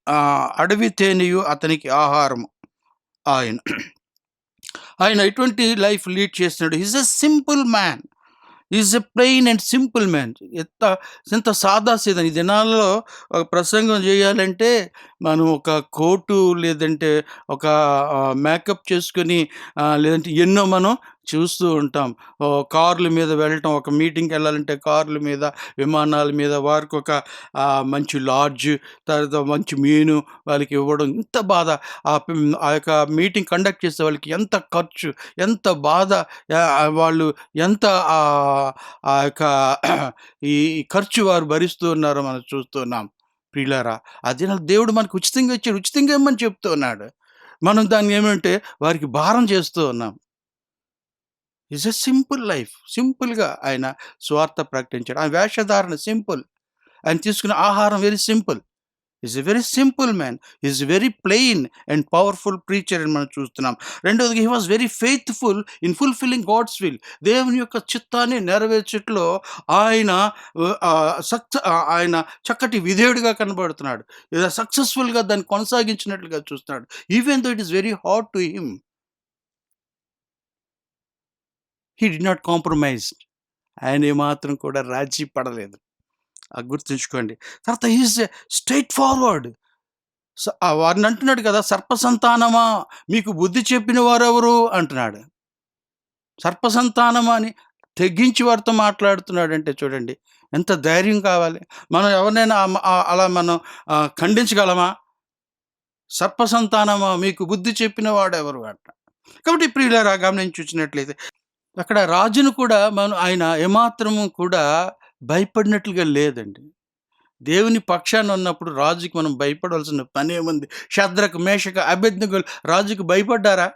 అడవి తేనెయు అతనికి ఆహారము. ఆయన ఆయన ఎటువంటి లైఫ్ లీడ్ చేస్తున్నాడు? Is a simple man. Is a plain and simple man. ఎంత సాదాసీదా. ఈ దినాల్లో ప్రసంగం చేయాలంటే మనం ఒక కోటు లేదంటే ఒక మేకప్ చేసుకొని లేదంటే ఎన్నో మనం చూస్తూ ఉంటాం. కార్ల మీద వెళ్ళటం, ఒక మీటింగ్‌కి వెళ్ళాలంటే కార్ల మీద, విమానాల మీద వారికి ఒక మంచి లాడ్జ్, తర్వాత మంచి మెనూ వాళ్ళకి ఇవ్వడం. ఇంత బాధ. ఆ యొక్క మీటింగ్ కండక్ట్ చేసే వాళ్ళకి ఎంత ఖర్చు, ఎంత బాధ, వాళ్ళు ఎంత ఆ యొక్క ఈ ఖర్చు వారు భరిస్తూ ఉన్నారో మనం చూస్తున్నాం. ప్రియులారా, ఆ దినాలు దేవుడు మనకు ఉచితంగా ఇచ్చాడు. ఉచితంగా ఇమ్మని చెప్తూ ఉన్నాడు. మనం దాన్ని ఏమంటే వారికి భారం చేస్తూ ఉన్నాం. It's a simple life. సింపుల్‌గా ఆయన సువార్త ప్రకటించాడు. ఆయన వేషధారణ సింపుల్. ఆయన తీసుకునే ఆహారం very simple. Is a very simple man. Is very plain and powerful preacher అని మనం చూస్తున్నాం. రెండోదిగా he was very faithful in fulfilling God's will. దేవుని యొక్క చిత్తాన్ని నెరవేర్చుటలో ఆయన ఆయన చక్కటి విధేయుడిగా కనబడుతున్నాడు. సక్సెస్‌ఫుల్‌గా దాన్ని కొనసాగించినట్లుగా చూస్తున్నాడు. Even though it is very hard to him. He did not compromise. ఆయన ఏమాత్రం కూడా రాజీ పడలేదు. గుర్తుంచుకోండి. తర్వాత హి ఈస్ స్ట్రెయిట్ ఫార్వర్డ్. వారిని అంటున్నాడు కదా! సర్ప సంతానమా మీకు బుద్ధి చెప్పిన వారెవరు అంటున్నాడు. సర్ప సంతానమా అని తెగించి వారితో మాట్లాడుతున్నాడంటే చూడండి. ఎంత ధైర్యం కావాలి. మనం ఎవరినైనా అలా మనం ఖండించగలమా? సర్ప సంతానమా మీకు బుద్ధి చెప్పిన వాడెవరు అంట. కాబట్టి ప్రియులారా గమనించి చూసినట్లయితే అక్కడ రాజును కూడా ఆయన ఏమాత్రము కూడా భయపడినట్లుగా లేదండి. దేవుని పక్షాన ఉన్నప్పుడు రాజుకి మనం భయపడవలసిన పనేముంది? షద్రకు, మేషక, అబేద్నెగోలు రాజుకి భయపడ్డారా?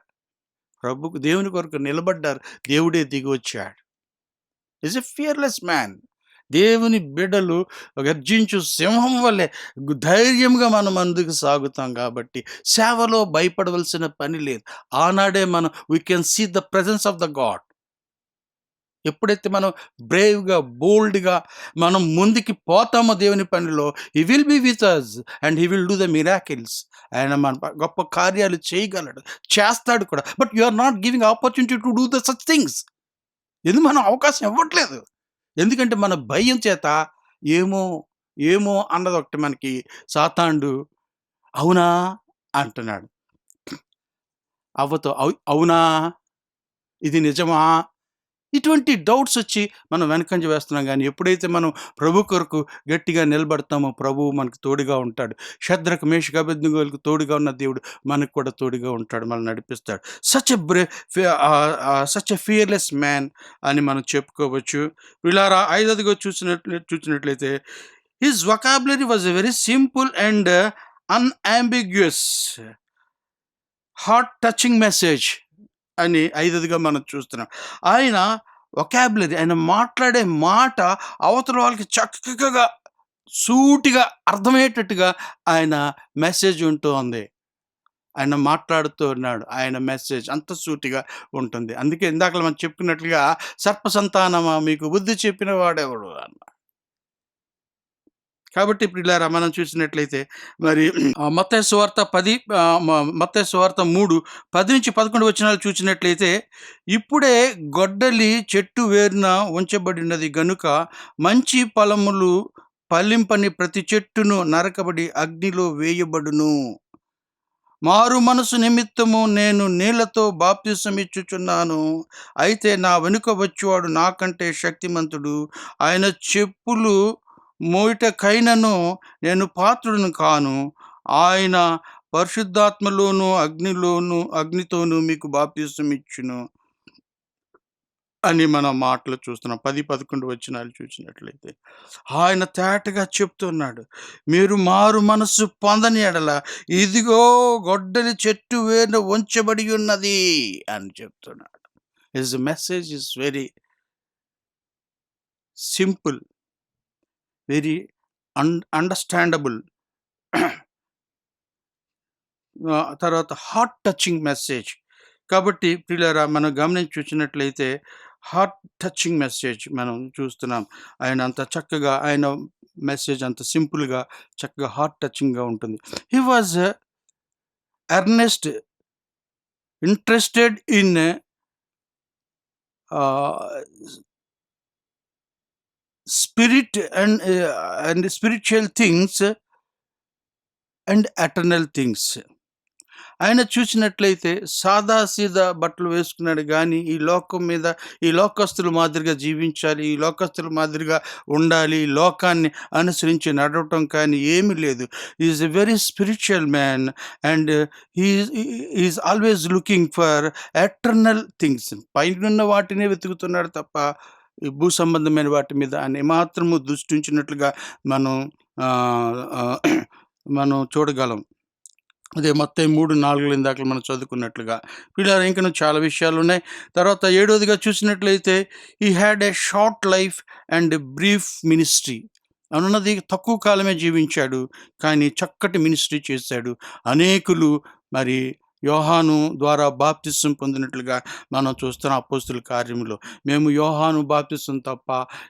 ప్రభుకు దేవుని కొరకు నిలబడ్డారు. దేవుడే దిగివచ్చాడు. Is a fearless man. దేవుని బిడ్డలు గర్జించు సింహం వలె ధైర్యంగా మనం ముందుకు సాగుతాం కాబట్టి సేవలో భయపడవలసిన పని లేదు. ఆనాడే మనం we can see the presence of the God. ఎప్పుడైతే మనం బ్రేవ్‌గా, బోల్డ్‌గా మనం ముందుకి పోతామో దేవుని పనిలో, he will be with us and he will do the miracles. ఆయన మన గొప్ప కార్యాలు చేయగలడు. చేస్తాడు కూడా. But you are not giving opportunity to do the such things. ఎందుకు మనం అవకాశం ఇవ్వట్లేదు. ఎందుకంటే మన భయం చేత ఏమో, ఏమో అన్నదొకటి మనకి సాతానుడు అవునా అంటున్నాడు. అవ్వతో అవునా? ఇది నిజమా? ఇటువంటి డౌట్స్ వచ్చి మనం వెనకంజ వేస్తున్నాం గానీ, ఎప్పుడైతే మనం ప్రభు కొరకు గట్టిగా నిలబడతామో ప్రభువు మనకు తోడుగా ఉంటాడు. షద్రకు, మేషకు, అబేద్నెగోలకు తోడుగా ఉన్న దేవుడు మనకు కూడా తోడుగా ఉంటాడు. మనల్ని నడిపిస్తాడు. సచ్ ఎ ఫియర్‌లెస్ మ్యాన్ అని మనం చెప్పుకోవచ్చు. వీళ్ళారా ఐదవదిగా చూసినట్లయితే his vocabulary was a very simple and unambiguous. Heart touching message అని ఐదవదిగా మనం చూస్తున్నాం. ఆయన వొకాబులరీ ఆయన మాట్లాడే మాట అవతల వాళ్ళకి చక్కగా సూటిగా అర్థమయ్యేటట్టుగా ఆయన మెసేజ్ ఉంటూ ఉంది. ఆయన మాట్లాడుతూ ఉన్నాడు. ఆయన మెసేజ్ అంత సూటిగా ఉంటుంది. అందుకే ఇందాకల మనం చెప్పుకున్నట్లుగా సర్ప సంతానమా మీకు బుద్ధి చెప్పిన వాడెవడు అన్నాడు. కాబట్టి ప్రియులారా మనం చూసినట్లయితే మరి మత్తయి సువార్త 10 మత్తయి సువార్త 3 10-11 వచనాలు చూసినట్లయితే ఇప్పుడే గొడ్డలి చెట్టు వేరున ఉంచబడినది గనుక మంచి ఫలములు ఫలింపని ప్రతి చెట్టును నరకబడి అగ్నిలో వేయబడును. మారు మనసు నిమిత్తము నేను నీళ్లతో బాప్తిసమిచ్చుచున్నాను. అయితే నా వెనుక వచ్చువాడు నాకంటే శక్తిమంతుడు. ఆయన చెప్పులు మోయుటకైనను నేను పాత్రుడను కాను. ఆయన పరిశుద్ధాత్మలోను అగ్నితోనూ మీకు బాప్తిసమిచ్చును అని మనం మాటలు చూస్తున్నాం. 10-11 వచనాలు చూసినట్లయితే ఆయన తేటగా చెప్తున్నాడు. మీరు మారు మనస్సు పొందని ఎడల ఇదిగో గొడ్డలి చెట్టు వేరున ఉంచబడి ఉన్నది అని చెప్తున్నాడు. His message is very simple, very understandable. తర్వాత హార్ట్ టచింగ్ మెసేజ్. కాబట్టి ప్రియులారా మనం గమనించి చూసినట్లయితే హార్ట్ టచింగ్ మెసేజ్ మనం చూస్తున్నాం. ఆయన అంత చక్కగా ఆయన మెసేజ్ అంత సింపుల్‌గా చక్కగా హార్ట్ టచింగ్‌గా ఉంటుంది. He was earnest interested in spirit and spiritual things and eternal things. ఆయన చూసినట్లయితే సాదాసీదా బట్టలు వేసుకున్నాడు గానీ, ఈ లోకం మీద ఈ లోకస్తుల మాదిరిగా జీవించాలి, ఈ లోకస్తుల మాదిరిగా ఉండాలి, ఈ లోకాన్ని అనుసరించి నడవటం కానీ ఏమీ లేదు. He is a very spiritual man and he is always looking for eternal things. పైనున్న వాటినే వెతుకుతున్నాడు తప్ప, ఈ భూ సంబంధమైన వాటి మీద ఆయన ఏమాత్రము దృష్టి ఉంచినట్లుగా మనం ఆహ్, ఆహ్, మనం చూడగలం. అదే మత్తయి 3:4 ఇందాకల మనం చదువుకున్నట్లుగా. ప్రియులారా ఇంకను చాలా విషయాలున్నాయి. తర్వాత ఏడోదిగా చూసినట్లయితే he had a short life and brief ministry. అనున్నది తక్కువ కాలమే జీవించాడు. కానీ చక్కటి మినిస్ట్రీ చేశాడు. అనేకులు మరి యోహాను ద్వారా బాప్తిసం పొందినట్లుగా మనం చూస్తున్నాం అపోస్తుల కార్యములో. మేము యోహాను బాప్తిసం తప్ప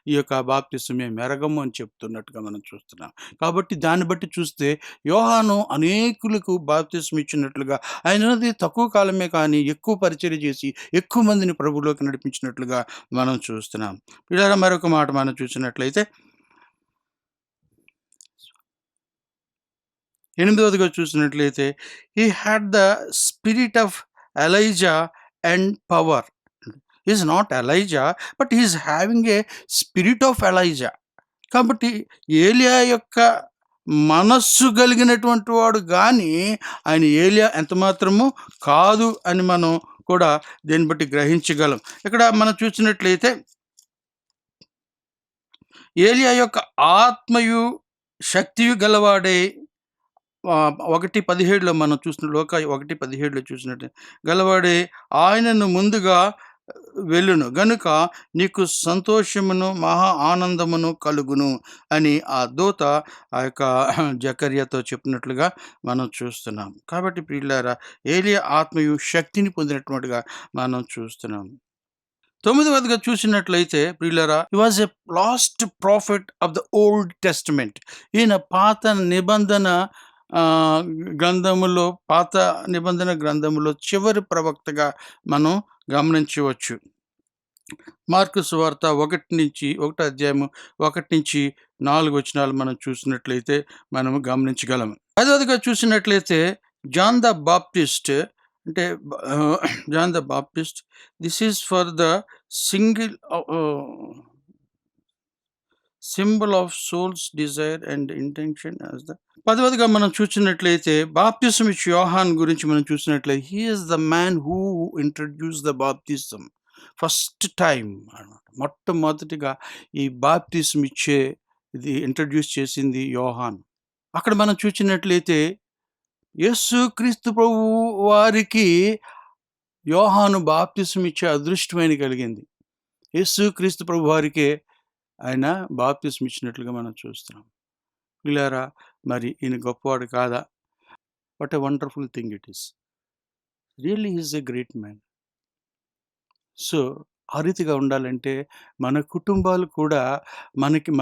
ఈ యొక్క బాప్తిసం మేము ఎరగము అని చెప్తున్నట్టుగా మనం చూస్తున్నాం. కాబట్టి దాన్ని బట్టి చూస్తే యోహాను అనేకులకు బాప్తిస్మం ఇచ్చినట్లుగా ఆయనది తక్కువ కాలమే కానీ ఎక్కువ పరిచర్య చేసి ఎక్కువ మందిని ప్రభువులోకి నడిపించినట్లుగా మనం చూస్తున్నాం. ఇలా మరొక మాట మనం చూసినట్లయితే ఎనిమిదవదిగా చూసినట్లయితే he had the spirit of Elijah and power. Is not Elijah but is having a spirit of Elijah. కాబట్టి ఏలియా యొక్క మనస్సు కలిగినటువంటి వాడు గానీ, ఆయన ఏలియా ఎంతమాత్రము కాదు అని మనం కూడా దీన్ని బట్టి గ్రహించగలం. ఇక్కడ మనం చూసినట్లయితే ఏలియా యొక్క ఆత్మయు, శక్తియు గలవాడై 1:17లో మనం చూసిన లోక 1:17లో చూసినట్టు గలవాడే ఆయనను ముందుగా వెళ్ళును గనుక నీకు సంతోషమును మహా ఆనందమును కలుగును అని ఆ దూత ఆ యొక్క జకర్యాతో చెప్పినట్లుగా మనం చూస్తున్నాం. కాబట్టి ప్రియులారా ఏలియా ఆత్మయు శక్తిని పొందినటువంటిగా మనం చూస్తున్నాం. తొమ్మిదవదిగా చూసినట్లయితే ప్రియులారా హి was a last profit of the old testament. ఈయన నిబంధన ఆహ్, పాత నిబంధన గ్రంథములో చివరి ప్రవక్తగా మనం గమనించవచ్చు. మార్కు సువార్త 1 అధ్యాయము 1-4 వచనాలు మనం చూసినట్లయితే మనము గమనించగలము. ఐదవదిగా చూసినట్లయితే జాన్ ద బాప్టిస్ట్ అంటే John the Baptist this is for the single symbol of souls desire and intention as the. పదవదిగా మనం చూసినట్లయితే బాప్తిసం ఇచ్చే యోహాన్ గురించి మనం చూసినట్లయితే he is the man who introduce the baptism first time అన్నమాట. మొట్టమొదటిగా ఈ బాప్తిసం ఇచ్చే ఇది ఇంట్రడ్యూస్ చేసింది యోహాన్. అక్కడ మనం చూసినట్లయితే యేసుక్రీస్తు ప్రభువు వారికి యోహాను బాప్తిసం ఇచ్చే అదృష్టమైన కలిగింది. యేసుక్రీస్తు ప్రభు వారికే ఆయన బాప్తిసం ఇచ్చినట్లుగా మనం చూస్తున్నాం. పిల్లారా మరి ఈయన గొప్పవాడు కాదా? What a wonderful thing it is. Really he is a great man. So, ఆ రీతిగా ఉండాలంటే మన కుటుంబాలు కూడా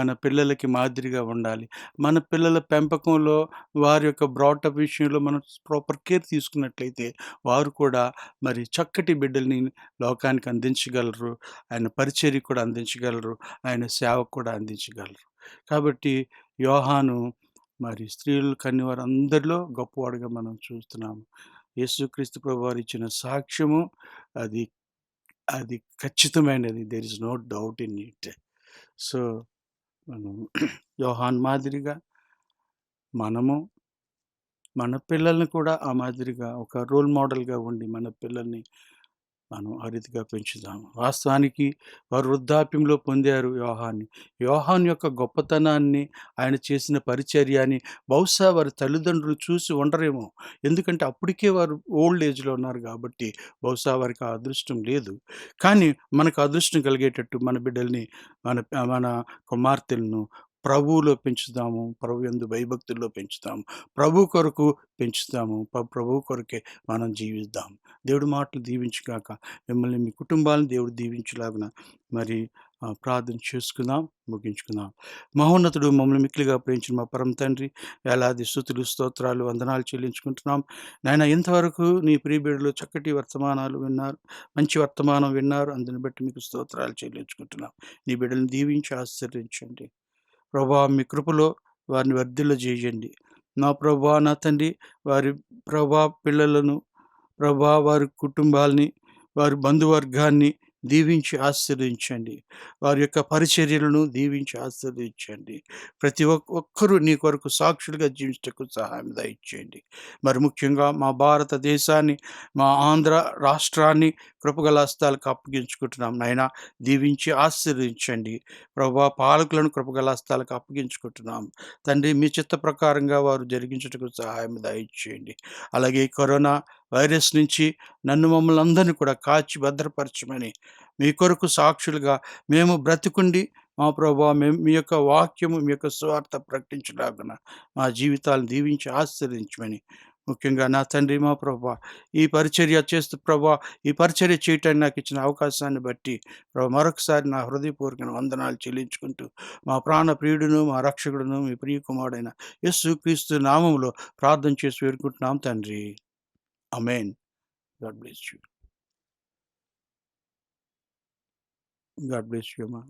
మన పిల్లలకి మాదిరిగా ఉండాలి. మన పిల్లల పెంపకంలో వారి యొక్క బ్రాటప్ విషయంలో మనం ప్రాపర్ కేర్ తీసుకున్నట్లయితే వారు కూడా మరి చక్కటి బిడ్డల్ని లోకానికి అందించగలరు. ఆయన పరిచర్యకు కూడా అందించగలరు. ఆయన సేవకు కూడా అందించగలరు. కాబట్టి యోహాను మరి స్త్రీలు కన్యవారందరిలో గొప్పవాడుగా మనం చూస్తున్నాము. యేసుక్రీస్తు ప్రభువారు ఇచ్చిన సాక్ష్యము అది అది ఖచ్చితమైనది. There is no doubt in it. So, మనం యోహాన్ మాదిరిగా మనము మన పిల్లల్ని కూడా ఆ మాదిరిగా ఒక రోల్ మోడల్‌గా ఉండి మన పిల్లల్ని మనం ఆ రీతిగా పెంచుదాము. వాస్తవానికి వారు వృద్ధాప్యంలో పొందారు యోహాన్ని. యోహాను యొక్క గొప్పతనాన్ని, ఆయన చేసిన పరిచర్యని బహుశా వారి తల్లిదండ్రులు చూసి ఉండరేమో. ఎందుకంటే అప్పటికే వారు ఓల్డ్ ఏజ్‌లో ఉన్నారు కాబట్టి బహుశా వారికి ఆ అదృష్టం లేదు. కానీ మనకు అదృష్టం కలిగేటట్టు మన బిడ్డల్ని, మన మన కుమార్తెలను ప్రభువులో పెంచుదాము. ప్రభుయందు భయభక్తుల్లో పెంచుదాము. ప్రభు కొరకు పెంచుదాము. ప్రభువు కొరకే మనం జీవిద్దాం. దేవుడి మాటలు దీవించుగాక. మిమ్మల్ని మీ కుటుంబాలను దేవుడు దీవించులాగున మరి ప్రార్థన చేసుకుందాం, ముగించుకుందాం. మహోన్నతుడు మమ్మల్ని మిక్కిలిగా ప్రేమించిన మా పరమ తండ్రి వేలాది స్తుతులు, స్తోత్రాలు, వందనాలు చెల్లించుకుంటున్నాం. నాయన ఇంతవరకు నీ ప్రియబిడ్డలు చక్కటి వర్తమానాలు విన్నారు. మంచి వర్తమానం విన్నారు. అందుని బట్టి మీకు స్తోత్రాలు చెల్లించుకుంటున్నాం. నీ బిడ్డలను దీవించి ఆశీర్వదించండి. ప్రభా మీ కృపలో వారిని వర్ధిల్లజేయండి. నా ప్రభా నా తండ్రి వారి ప్రభా పిల్లలను ప్రభా వారి కుటుంబాల్ని, వారి బంధువర్గాన్ని దీవించి ఆశీర్వదించండి. వారి యొక్క పరిచర్యలను దీవించి ఆశీర్వదించండి. ప్రతి ఒక్కరూ నీ కొరకు సాక్షులుగా జీవించుటకు సహాయం దయచేయండి. మరి ముఖ్యంగా మా భారతదేశాన్ని, మా ఆంధ్ర రాష్ట్రాన్ని కృపగల హస్తాలకు అప్పగించుకుంటున్నాం నాయనా. దీవించి ఆశీర్వదించండి. ప్రభువా, పాలకులను కృపగల హస్తాలకు అప్పగించుకుంటున్నాం. తండ్రి, మీ చిత్త ప్రకారంగా వారు జరిగించుటకు సహాయం దయచేయండి. అలాగే ఈ కరోనా వైరస్ నుంచి నన్ను మమ్మల్ని అందరినీ కూడా కాచి భద్రపరచమని మీ కొరకు సాక్షులుగా మేము బ్రతికుండి, మా ప్రభువా, మేము మీ యొక్క వాక్యము, మీ యొక్క సువార్త ప్రకటించలాగున మా జీవితాలను దీవించి ఆశీర్వదించమని, ముఖ్యంగా నా తండ్రి, మా ప్రభువా, ఈ పరిచర్య చేస్తూ ప్రభువా, ఈ పరిచర్య చేయటానికి నాకు ఇచ్చిన అవకాశాన్ని బట్టి ప్రభు మరొకసారి నా హృదయపూర్వక వందనాలు చెల్లించుకుంటూ, మా ప్రాణ ప్రియుడును, మా రక్షకుడును, మీ ప్రియ కుమారుడైన యేసుక్రీస్తు నామములో ప్రార్థన చేసి వేడుకుంటున్నాం తండ్రి. ఆమేన్. God bless you. God bless you అమ్మా.